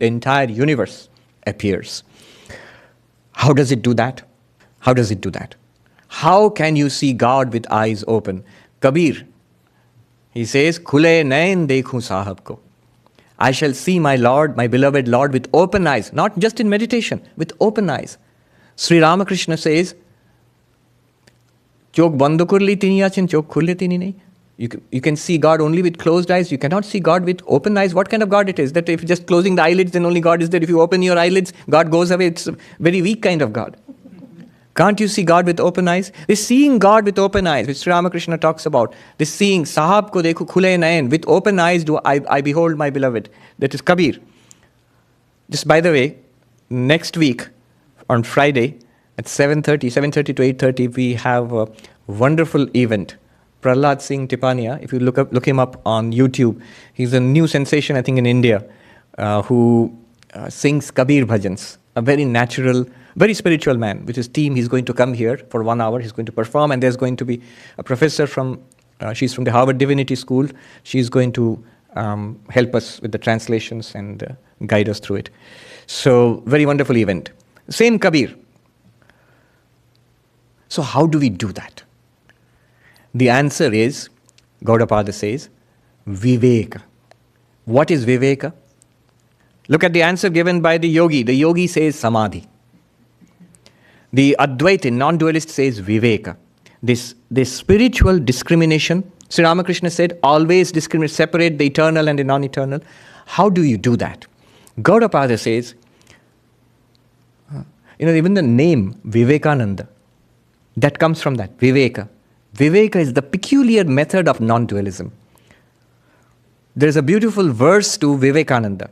the entire universe appears. How does it do that? How does it do that? How can you see God with eyes open? Kabir, he says, Khule nain dekhu sahab ko. I shall see my Lord, my beloved Lord, with open eyes, not just in meditation, with open eyes. Sri Ramakrishna says, Chok bando kurli tini achin, chok khulle tini nahi. You can see God only with closed eyes. You cannot see God with open eyes. What kind of God it is? That if you're just closing the eyelids, then only God is there. If you open your eyelids, God goes away. It's a very weak kind of God. Can't you see God with open eyes? This seeing God with open eyes, which Sri Ramakrishna talks about, this seeing, Sahab ko dekho khule nayan, with open eyes do I behold my beloved. That is Kabir. Just by the way, next week on Friday at 7:30 to 8:30, we have a wonderful event. Prahlad Singh Tipania, if you look him up on YouTube, he's a new sensation, I think, in India, who sings Kabir bhajans, a very natural, very spiritual man. With his team, he's going to come here for 1 hour. He's going to perform, and there's going to be a professor she's from the Harvard Divinity School. She's going to help us with the translations and guide us through it. So, very wonderful event. Same Kabir. So, how do we do that? The answer is, Gaudapada says, Viveka. What is Viveka? Look at the answer given by the yogi. The yogi says Samadhi. The Advaita, non-dualist, says Viveka. This spiritual discrimination, Sri Ramakrishna said, always discriminate, separate the eternal and the non-eternal. How do you do that? Gaudapada says, even the name Vivekananda, that comes from that, Viveka. Viveka is the peculiar method of non-dualism. There is a beautiful verse to Vivekananda,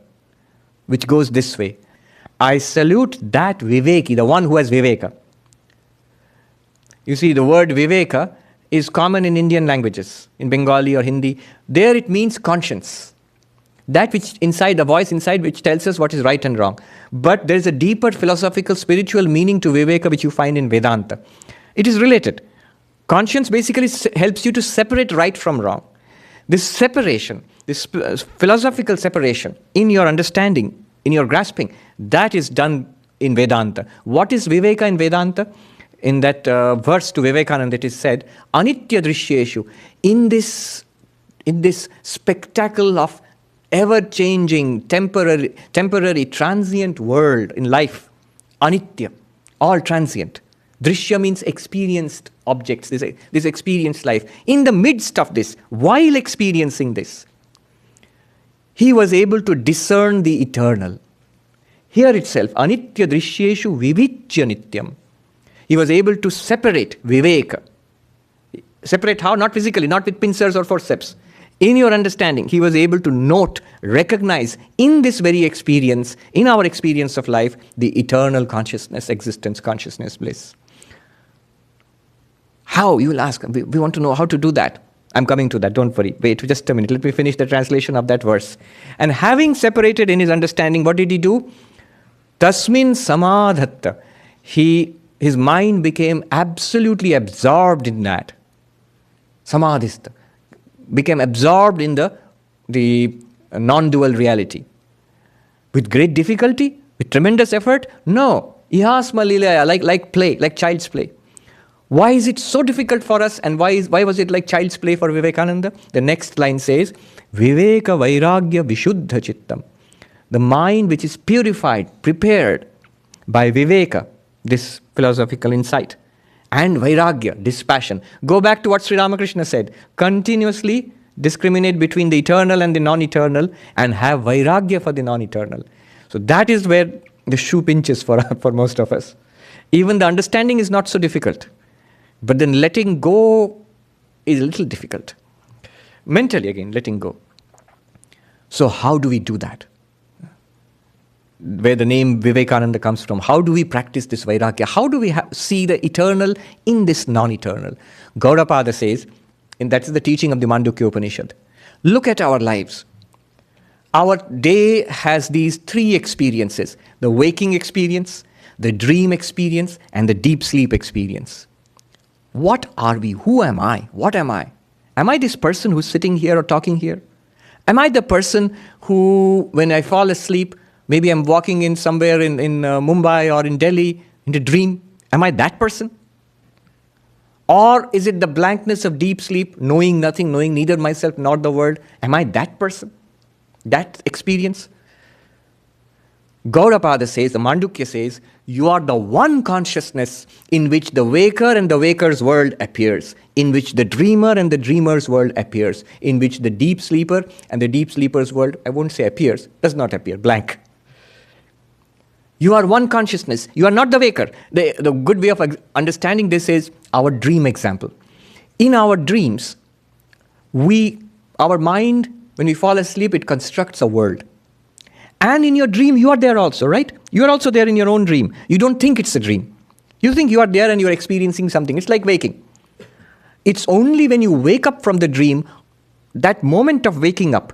which goes this way. I salute that Viveki, the one who has Viveka. You see, the word Viveka is common in Indian languages, in Bengali or Hindi. There it means conscience. That which inside, the voice inside which tells us what is right and wrong. But there is a deeper philosophical, spiritual meaning to Viveka which you find in Vedanta. It is related. Conscience basically helps you to separate right from wrong. This separation, this philosophical separation in your understanding, in your grasping, that is done in Vedanta. What is Viveka in Vedanta? In that verse to Vivekananda it is said, Anitya Drishyeshu, in this spectacle of ever-changing, temporary, transient world in life, Anitya, all transient. Drishya means experienced objects, this experienced life. In the midst of this, while experiencing this, he was able to discern the eternal. Here itself, Anitya Drishyeshu Vivicya Nityam. He was able to separate Viveka. Separate how? Not physically, not with pincers or forceps. In your understanding, he was able to note, recognize in this very experience, in our experience of life, the eternal consciousness, existence, consciousness, bliss. How? You will ask. We want to know how to do that. I'm coming to that, don't worry. Wait just a minute. Let me finish the translation of that verse. And having separated in his understanding, what did he do? Tasmin samadhatta. His mind became absolutely absorbed in that. Samadhista. Became absorbed in the non-dual reality. With great difficulty? With tremendous effort? No. Ihasma lilaya, like play, like child's play. Why is it so difficult for us, and why was it like child's play for Vivekananda? The next line says, Viveka Vairagya Vishuddha Chittam. The mind which is purified, prepared by Viveka, this philosophical insight, and Vairagya, dispassion. Go back to what Sri Ramakrishna said. Continuously discriminate between the eternal and the non-eternal, and have Vairagya for the non-eternal. So that is where the shoe pinches for most of us. Even the understanding is not so difficult. But then letting go is a little difficult. Mentally, again, letting go. So how do we do that? Where the name Vivekananda comes from. How do we practice this Vairagya? How do we see the eternal in this non-eternal? Gaudapada says, and that is the teaching of the Mandukya Upanishad. Look at our lives. Our day has these three experiences. The waking experience, the dream experience, and the deep sleep experience. What are we? Who am I? What am I? Am I this person who's sitting here or talking here? Am I the person who, when I fall asleep, Maybe I'm walking in somewhere in Mumbai or in Delhi in a dream. Am I that person? Or is it the blankness of deep sleep, knowing nothing, knowing neither myself nor the world? Am I that person? That experience? Gaudapada says, the Mandukya says, you are the one consciousness in which the waker and the waker's world appears, in which the dreamer and the dreamer's world appears, in which the deep sleeper and the deep sleeper's world, I won't say appears, does not appear, blank. You are one consciousness. You are not the waker. The good way of understanding this is our dream example. In our dreams, our mind, when we fall asleep, it constructs a world. And in your dream, you are there also, right? You are also there in your own dream. You don't think it's a dream. You think you are there and you are experiencing something. It's like waking. It's only when you wake up from the dream, that moment of waking up,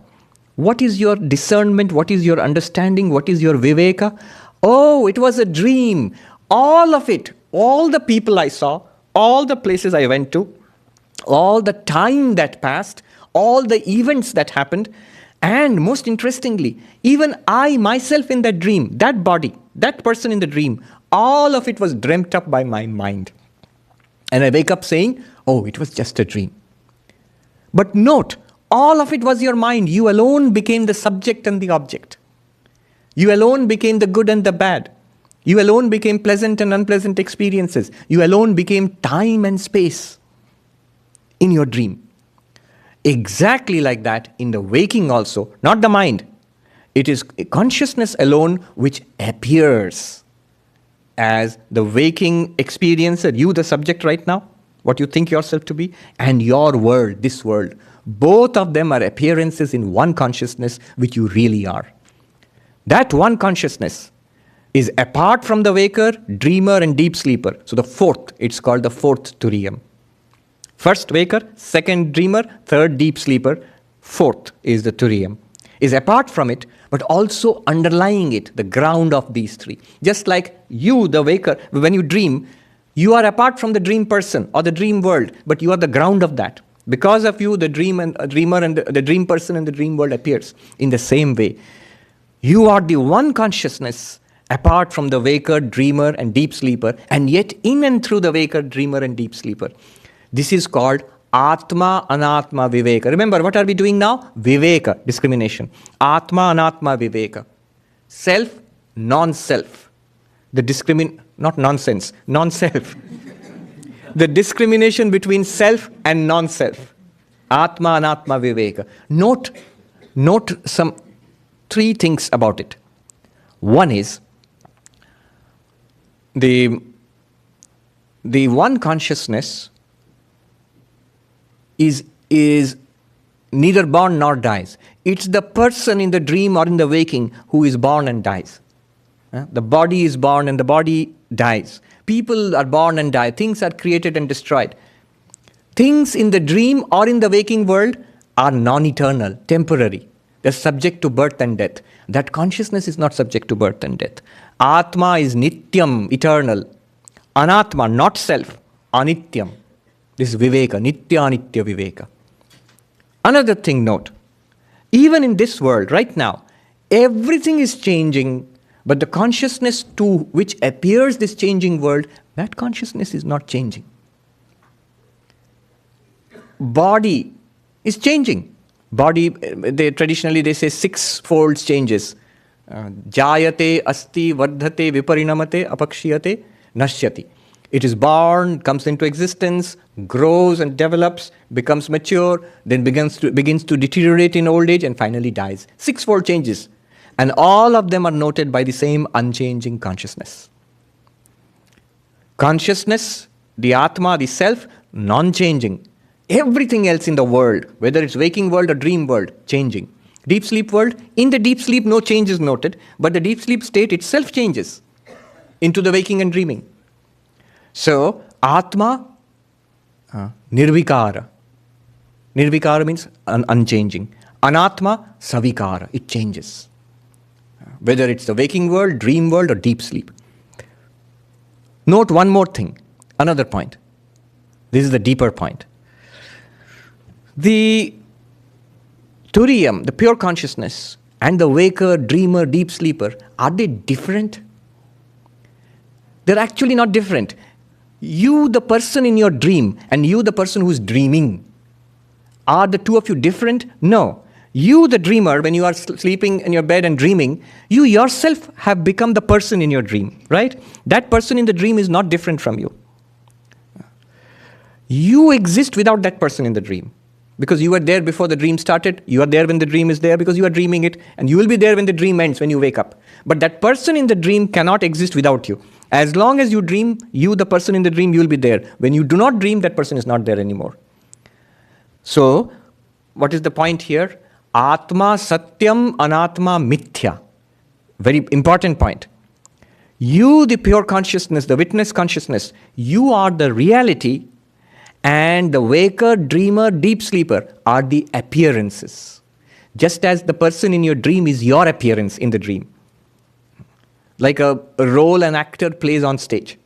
what is your discernment? What is your understanding? What is your viveka? Oh, it was a dream. All of it, all the people I saw, all the places I went to, all the time that passed, all the events that happened, and most interestingly, even I myself in that dream, that body, that person in the dream, all of it was dreamt up by my mind. And I wake up saying, oh, it was just a dream. But note, all of it was your mind. You alone became the subject and the object. You alone became the good and the bad. You alone became pleasant and unpleasant experiences. You alone became time and space in your dream. Exactly like that in the waking also, not the mind. It is consciousness alone which appears as the waking experiencer, you the subject right now, what you think yourself to be, and your world, this world. Both of them are appearances in one consciousness which you really are. That one consciousness is apart from the waker, dreamer, and deep sleeper. So the fourth, it's called the fourth Turiyam. First waker, second dreamer, third deep sleeper, fourth is the Turiyam. Is apart from it, but also underlying it, the ground of these three. Just like you, the waker, when you dream, you are apart from the dream person or the dream world, but you are the ground of that. Because of you, the dreamer and the dream person and the dream world appears. In the same way, you are the one consciousness apart from the waker, dreamer, and deep sleeper, and yet in and through the waker, dreamer, and deep sleeper. This is called Atma Anatma Viveka. Remember, what are we doing now? Viveka, discrimination. Atma Anatma Viveka. Self, non-self. Not nonsense, non-self. The discrimination between self and non-self. Atma Anatma Viveka. Note some three things about it. One is the one consciousness is neither born nor dies. It's the person in the dream or in the waking who is born and dies. The body is born and the body dies. People are born and die. Things are created and destroyed. Things in the dream or in the waking world are non-eternal, temporary. They're subject to birth and death. That consciousness is not subject to birth and death. Atma is nityam, eternal. Anatma, not self, anityam. This is viveka, nitya anitya viveka. Another thing note, even in this world right now, everything is changing, but the consciousness to which appears this changing world, that consciousness is not changing. Body is changing. Body, traditionally they say six-fold changes. Jayate, asti, vardhate, viparinamate, apakshiyate, nashyati. It is born, comes into existence, grows and develops, becomes mature, then begins to deteriorate in old age, and finally dies. Six-fold changes. And all of them are noted by the same unchanging consciousness. Consciousness, the Atma, the self, non-changing. Everything else in the world, whether it's waking world or dream world, changing. Deep sleep world, in the deep sleep no change is noted, but the deep sleep state itself changes into the waking and dreaming. So, Atma, nirvikara. Nirvikara means unchanging. Anatma, savikara. It changes. Whether it's the waking world, dream world, or deep sleep. Note one more thing, another point. This is the deeper point. The Turiyam, the pure consciousness, and the waker, dreamer, deep sleeper, are they different? They're actually not different. You, the person in your dream, and you, the person who's dreaming, are the two of you different? No. You, the dreamer, when you are sleeping in your bed and dreaming, you yourself have become the person in your dream, right? That person in the dream is not different from you. You exist without that person in the dream. Because you were there before the dream started, you are there when the dream is there because you are dreaming it, and you will be there when the dream ends, when you wake up. But that person in the dream cannot exist without you. As long as you dream, you, the person in the dream, you will be there. When you do not dream, that person is not there anymore. So, what is the point here? Atma satyam anatma mithya. Very important point. You, the pure consciousness, the witness consciousness, you are the reality, and the waker, dreamer, deep sleeper are the appearances. Just as the person in your dream is your appearance in the dream. Like a role an actor plays on stage.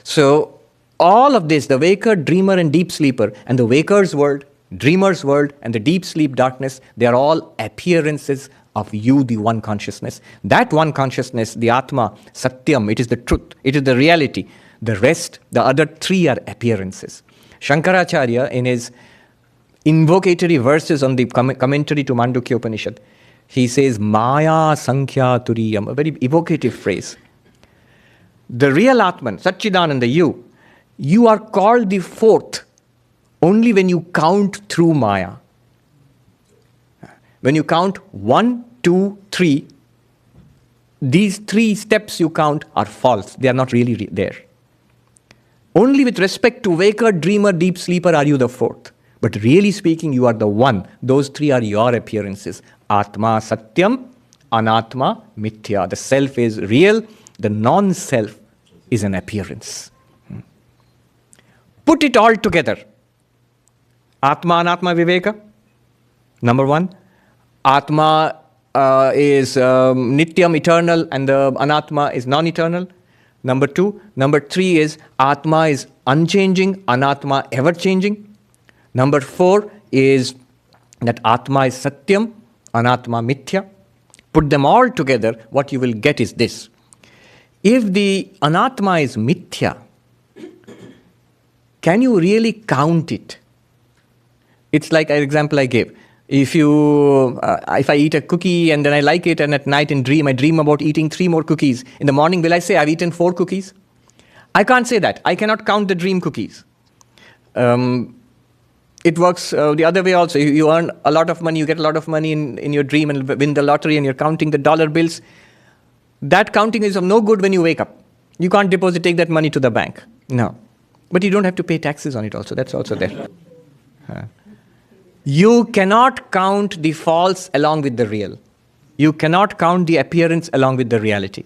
So, all of this, the waker, dreamer, and deep sleeper, and the waker's world, dreamer's world, and the deep sleep darkness, they are all appearances of you, the one consciousness. That one consciousness, the Atma, Satyam, it is the truth, it is the reality. The rest, the other three are appearances. Shankaracharya, in his invocatory verses on the commentary to Mandukya Upanishad, he says, Maya Sankhya Turiyam, a very evocative phrase. The real Atman, Satchidananda, you are called the fourth only when you count through Maya. When you count 1, 2, 3, these three steps you count are false. They are not really there. Only with respect to waker, dreamer, deep sleeper are you the fourth. But really speaking, you are the one. Those three are your appearances. Atma Satyam, Anatma Mithya. The self is real. The non-self is an appearance. Put it all together. Atma, Anatma, Viveka. Number one. Atma is Nityam, eternal, and the Anatma is non-eternal. Number two. Number three is Atma is unchanging, Anatma ever-changing. Number four is that Atma is Satyam, Anatma Mithya. Put them all together, what you will get is this. If the Anatma is Mithya, can you really count it? It's like an example I gave. If I eat a cookie and then I like it, and at night in dream I dream about eating 3 more cookies. In the morning, will I say I've eaten 4 cookies? I can't say that. I cannot count the dream cookies. It works the other way also. You earn a lot of money, you get a lot of money in your dream and win the lottery, and you're counting the dollar bills. That counting is of no good when you wake up. You can't take that money to the bank. No. But you don't have to pay taxes on it also. That's also there. You cannot count the false along with the real. You cannot count the appearance along with the reality.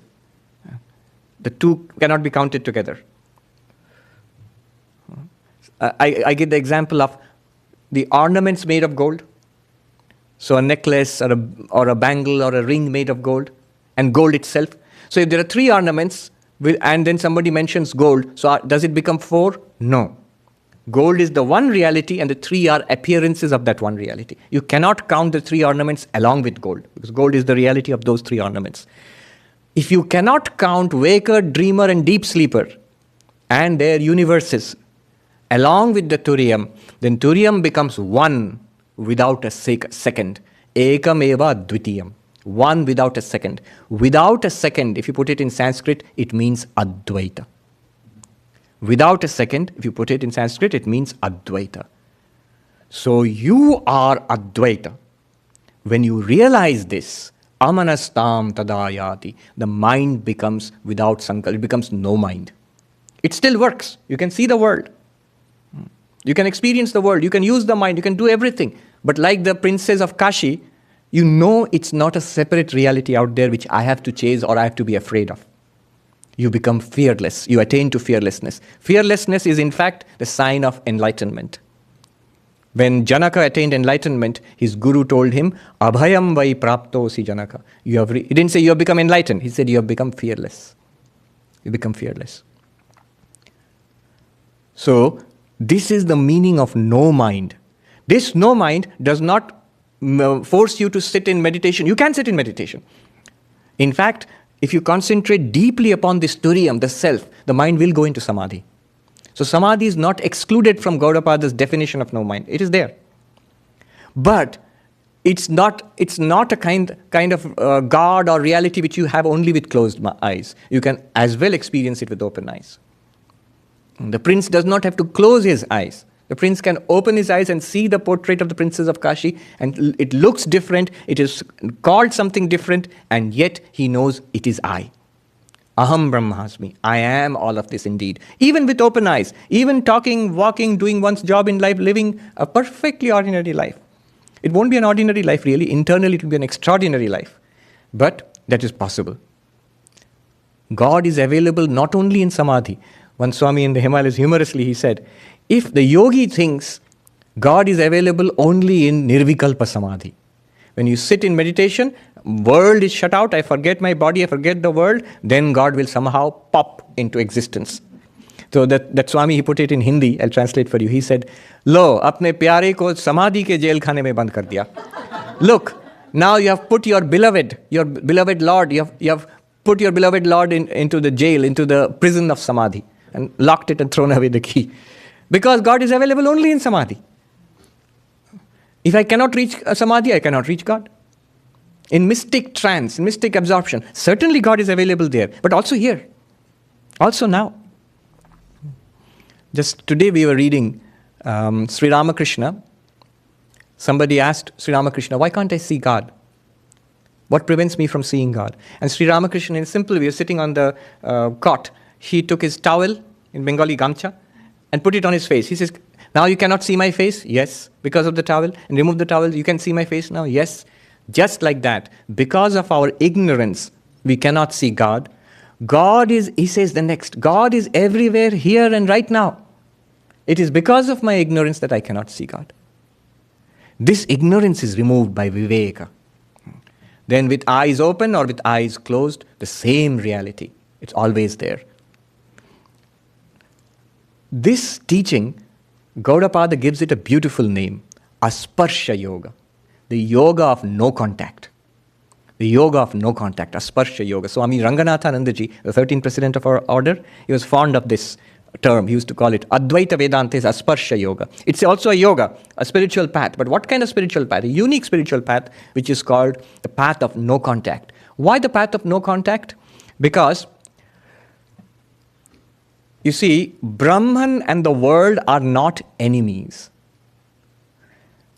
The two cannot be counted together. I give the example of the ornaments made of gold. So a necklace or a bangle or a ring made of gold, and gold itself. So if there are 3 ornaments and then somebody mentions gold, so does it become 4? No. Gold is the one reality, and the 3 are appearances of that one reality. You cannot count the 3 ornaments along with gold, because gold is the reality of those 3 ornaments. If you cannot count waker, dreamer, and deep sleeper and their universes along with the Turiyam, then Turiyam becomes one without a second. Ekam eva dvitiyam. One without a second. Without a second, if you put it in Sanskrit, it means Advaita. Without a second, if you put it in Sanskrit, it means Advaita. So you are Advaita. When you realize this, amanastam tadayati, the mind becomes without sankalpa, it becomes no mind. It still works. You can see the world. You can experience the world. You can use the mind. You can do everything. But like the princess of Kashi, you know it's not a separate reality out there which I have to chase or I have to be afraid of. You become fearless. You attain to fearlessness. Fearlessness is in fact the sign of enlightenment. When Janaka attained enlightenment, his guru told him, Abhayam vai praptosi Janaka. He didn't say you have become enlightened. He said you have become fearless. You become fearless. So, this is the meaning of no mind. This no mind does not force you to sit in meditation. You can sit in meditation. In fact, if you concentrate deeply upon this turiyam, the self, the mind will go into samadhi. So samadhi is not excluded from Gaudapada's definition of no mind. It is there. But it's not a kind of God or reality which you have only with closed eyes. You can as well experience it with open eyes. The prince does not have to close his eyes. The prince can open his eyes and see the portrait of the princess of Kashi, and it looks different, it is called something different, and yet he knows it is I. Aham Brahmasmi. I am all of this indeed. Even with open eyes, even talking, walking, doing one's job in life, living a perfectly ordinary life. It won't be an ordinary life really. Internally it will be an extraordinary life. But that is possible. God is available not only in samadhi. One Swami in the Himalayas, humorously he said, if the yogi thinks God is available only in nirvikalpa samadhi, when you sit in meditation, world is shut out, I forget my body, I forget the world, then God will somehow pop into existence. So that Swami, he put it in Hindi, I'll translate for you. He said, Lo, apne pyare ko samadhi ke jail khane mein band kar diya. Look, now you have put your beloved Lord, you have put your beloved Lord into the jail, into the prison of samadhi, and locked it and thrown away the key. Because God is available only in samadhi. If I cannot reach samadhi, I cannot reach God. In mystic trance, in mystic absorption, certainly God is available there, but also here, also now. Just today we were reading Sri Ramakrishna. Somebody asked Sri Ramakrishna, why can't I see God? What prevents me from seeing God? And Sri Ramakrishna, in simple, we were sitting on the cot. He took his towel, in Bengali gamcha, and put it on his face. He says, now you cannot see my face? Yes, because of the towel. And remove the towel, you can see my face now? Yes. Just like that, because of our ignorance, we cannot see God. God is, he says the next, God is everywhere, here and right now. It is because of my ignorance that I cannot see God. This ignorance is removed by viveka. Then with eyes open or with eyes closed, the same reality. It's always there. This teaching, Gaudapada gives it a beautiful name, Asparsha Yoga. The yoga of no contact. The yoga of no contact, Asparsha Yoga. Swami Ranganathanandaji, the 13th president of our order, he was fond of this term. He used to call it Advaita Vedanta is Asparsha Yoga. It's also a yoga, a spiritual path. But what kind of spiritual path? A unique spiritual path, which is called the path of no contact. Why the path of no contact? Because, you see, Brahman and the world are not enemies.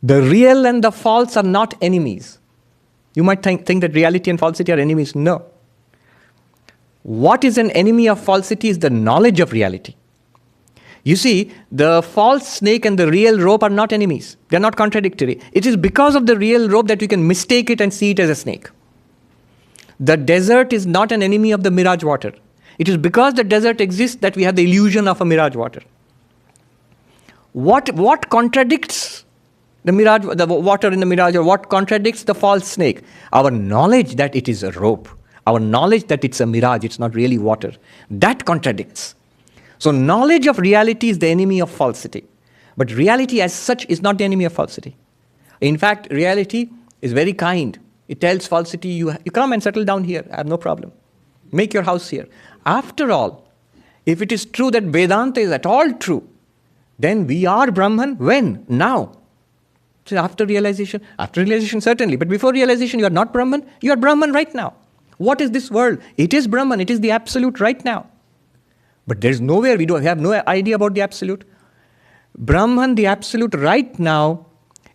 The real and the false are not enemies. You might think that reality and falsity are enemies. No. What is an enemy of falsity is the knowledge of reality. You see, the false snake and the real rope are not enemies. They are not contradictory. It is because of the real rope that you can mistake it and see it as a snake. The desert is not an enemy of the mirage water. It is because the desert exists that we have the illusion of a mirage water. What contradicts the mirage, the water in the mirage, or what contradicts the false snake? Our knowledge that it is a rope. Our knowledge that it's a mirage, it's not really water. That contradicts. So knowledge of reality is the enemy of falsity. But reality as such is not the enemy of falsity. In fact, reality is very kind. It tells falsity, you come and settle down here, I have no problem. Make your house here. After all, if it is true that Vedanta is at all true, then we are Brahman. When? Now. So after realization certainly, but before realization you are not Brahman, you are Brahman right now. What is this world? It is Brahman, it is the absolute right now. But there is nowhere, we have no idea about the absolute. Brahman, the absolute right now,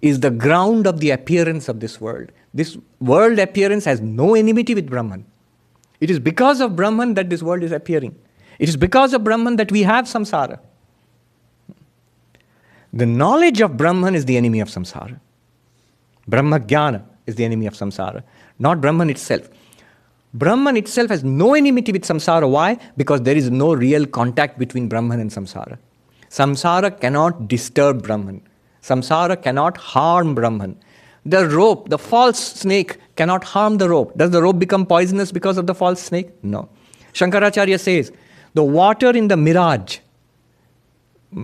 is the ground of the appearance of this world. This world appearance has no enmity with Brahman. It is because of Brahman that this world is appearing. It is because of Brahman that we have samsara. The knowledge of Brahman is the enemy of samsara. Brahma Jnana is the enemy of samsara, not Brahman itself. Brahman itself has no enmity with samsara. Why? Because there is no real contact between Brahman and samsara. Samsara cannot disturb Brahman. Samsara cannot harm Brahman. The rope, the false snake cannot harm the rope. Does the rope become poisonous because of the false snake? No. Shankaracharya says, the water in the mirage,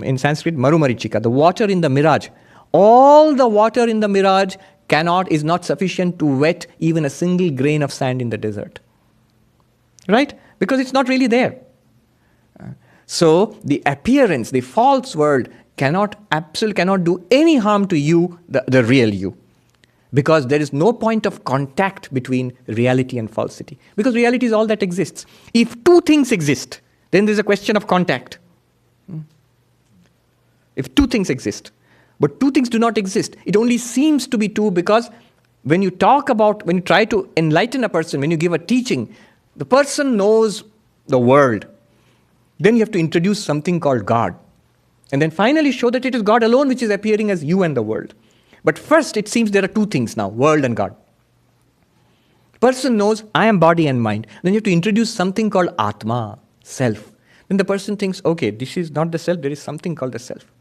in Sanskrit, Marumarichika, the water in the mirage, all the water in the mirage is not sufficient to wet even a single grain of sand in the desert. Right? Because it's not really there. So the appearance, the false world absolutely cannot do any harm to you, the real you. Because there is no point of contact between reality and falsity. Because reality is all that exists. If two things exist, then there's a question of contact. If two things exist, but two things do not exist, it only seems to be two because when you try to enlighten a person, when you give a teaching, the person knows the world. Then you have to introduce something called God. And then finally show that it is God alone which is appearing as you and the world. But first it seems there are two things now, world and God. The person knows, I am body and mind. Then you have to introduce something called Atma, self. Then the person thinks, okay, this is not the self, there is something called the self.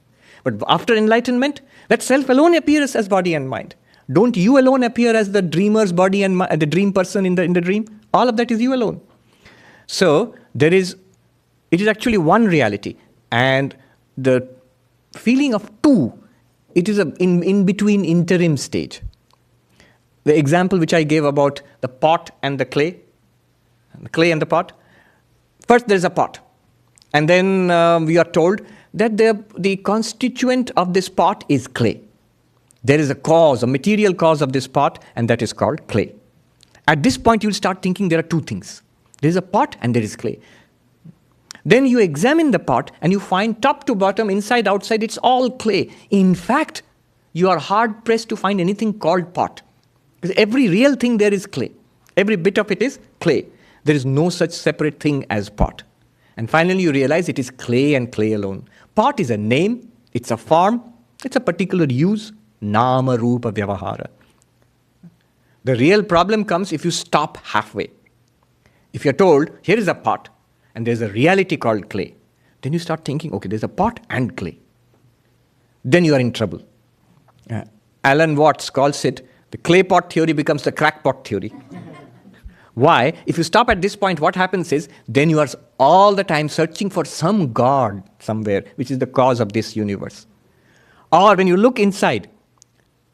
But after enlightenment, that self alone appears as body and mind. Don't you alone appear as the dreamer's body and the dream person in the dream? All of that is you alone. So it is actually one reality. And the feeling of two, it is an in-between interim stage. The example which I gave about the pot and the clay and the pot. First there is a pot. And then we are told that the constituent of this pot is clay. There is a material cause of this pot, and that is called clay. At this point, you will start thinking there are two things. There is a pot and there is clay. Then you examine the pot and you find top to bottom, inside, outside, it's all clay. In fact, you are hard-pressed to find anything called pot. Because every real thing there is clay. Every bit of it is clay. There is no such separate thing as pot. And finally, you realize it is clay and clay alone. Pot is a name, it's a form, it's a particular use, nama rupa vyavahara. The real problem comes if you stop halfway. If you're told, here is a pot, and there's a reality called clay, then you start thinking, okay, there's a pot and clay. Then you are in trouble. Alan Watts calls it, the clay pot theory becomes the crackpot theory. Why? If you stop at this point, what happens is, then you are all the time searching for some God somewhere, which is the cause of this universe. Or when you look inside,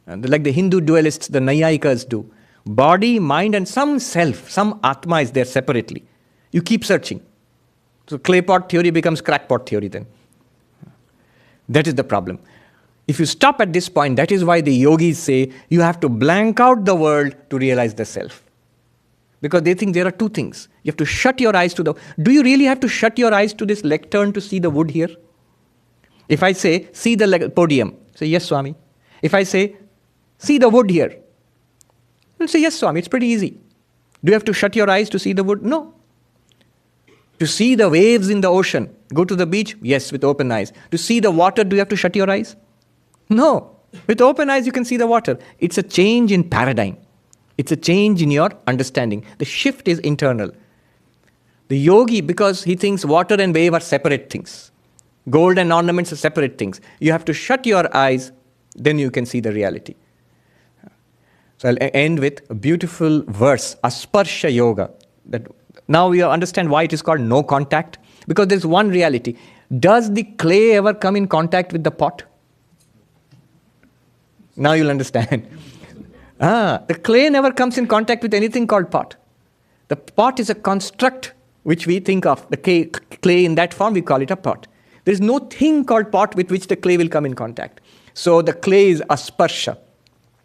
like the Hindu dualists, the Nayayikas do, body, mind, and some self, some Atma is there separately. You keep searching. So clay pot theory becomes crackpot theory then. That is the problem. If you stop at this point, that is why the yogis say you have to blank out the world to realize the self. Because they think there are two things. You have to shut your eyes to do you really have to shut your eyes to this lectern to see the wood here? If I say, see the podium, say, yes, Swami. If I say, see the wood here, you'll say, yes, Swami, it's pretty easy. Do you have to shut your eyes to see the wood? No. To see the waves in the ocean, go to the beach? Yes, with open eyes. To see the water, do you have to shut your eyes? No. With open eyes, you can see the water. It's a change in paradigm. It's a change in your understanding. The shift is internal. The yogi, because he thinks water and wave are separate things. Gold and ornaments are separate things. You have to shut your eyes, then you can see the reality. So I'll end with a beautiful verse, Asparsha Yoga. That now we understand why it is called no contact. Because there's one reality. Does the clay ever come in contact with the pot? Now you'll understand. The clay never comes in contact with anything called pot. The pot is a construct which we think of. The clay in that form, we call it a pot. There is no thing called pot with which the clay will come in contact. So the clay is asparsha.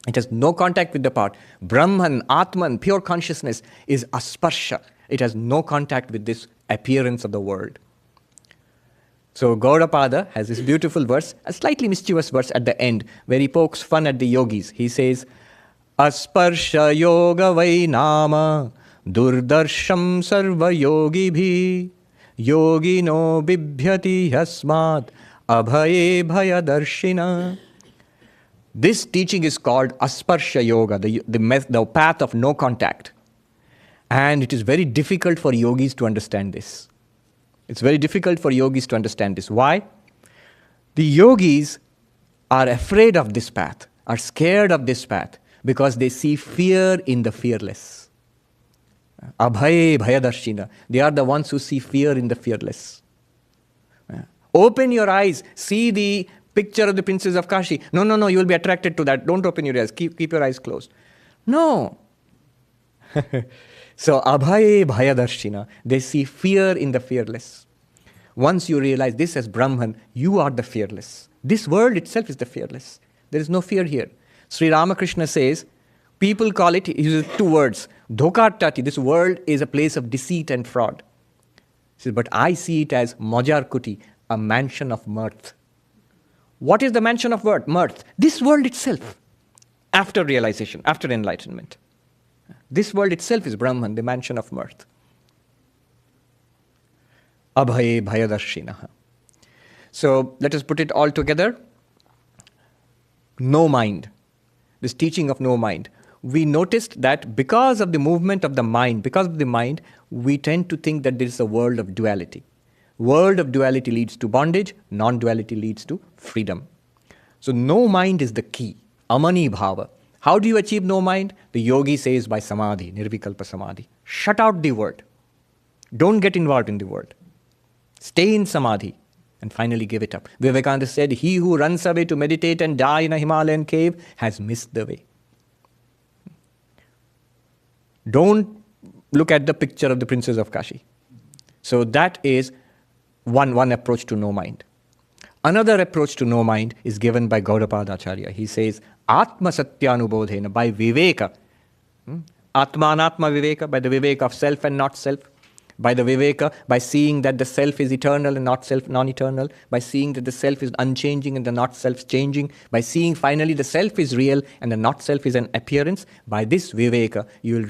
It has no contact with the pot. Brahman, Atman, pure consciousness is asparsha. It has no contact with this appearance of the world. So Gaudapada has this beautiful verse, a slightly mischievous verse at the end, where he pokes fun at the yogis. He says, Asparsha yoga vai nama durdarsham sarva yogi bhi yogino bibhyati yasmat abhaye bhayadarshina. This teaching is called Asparsha Yoga, the path of no contact. And it is very difficult for yogis to understand this. It's very difficult for yogis to understand this. Why? The yogis are afraid of this path, are scared of this path, because they see fear in the fearless. Abhaye bhayadarshina. They are the ones who see fear in the fearless. Open your eyes, see the Picture of the princess of Kashi. No, no, no, you will be attracted to that. Don't open your eyes. Keep your eyes closed. No. So, abhaye bhayadarshina. They see fear in the fearless. Once you realize this as Brahman, you are the fearless. This world itself is the fearless. There is no fear here. Sri Ramakrishna says, people call it, he uses two words, dhokartati. This world is a place of deceit and fraud. He says, but I see it as mojarkuti, a mansion of mirth. What is the mansion of mirth? This world itself, after realization, after enlightenment. This world itself is Brahman, the mansion of mirth. Abhaye bhayadarshinaha. So let us put it all together. No mind. This teaching of no mind. We noticed that because of the movement of the mind, we tend to think that there is a world of duality. World of duality leads to bondage, non-duality leads to freedom. So no mind is the key. Amani Bhava. How do you achieve no mind? The yogi says by samadhi, nirvikalpa samadhi. Shut out the world. Don't get involved in the world. Stay in samadhi and finally give it up. Vivekananda said, he who runs away to meditate and die in a Himalayan cave has missed the way. Don't look at the picture of the princess of Kashi. So that is one approach to no mind. Another approach to no mind is given by Gaudapada Acharya. He says, Atma Satyanubodhena, by Viveka. Atma Anatma Viveka, by the Viveka of self and not self. By the Viveka, by seeing that the self is eternal and not self, non-eternal. By seeing that the self is unchanging and the not self changing. By seeing finally the self is real and the not self is an appearance. By this Viveka, you will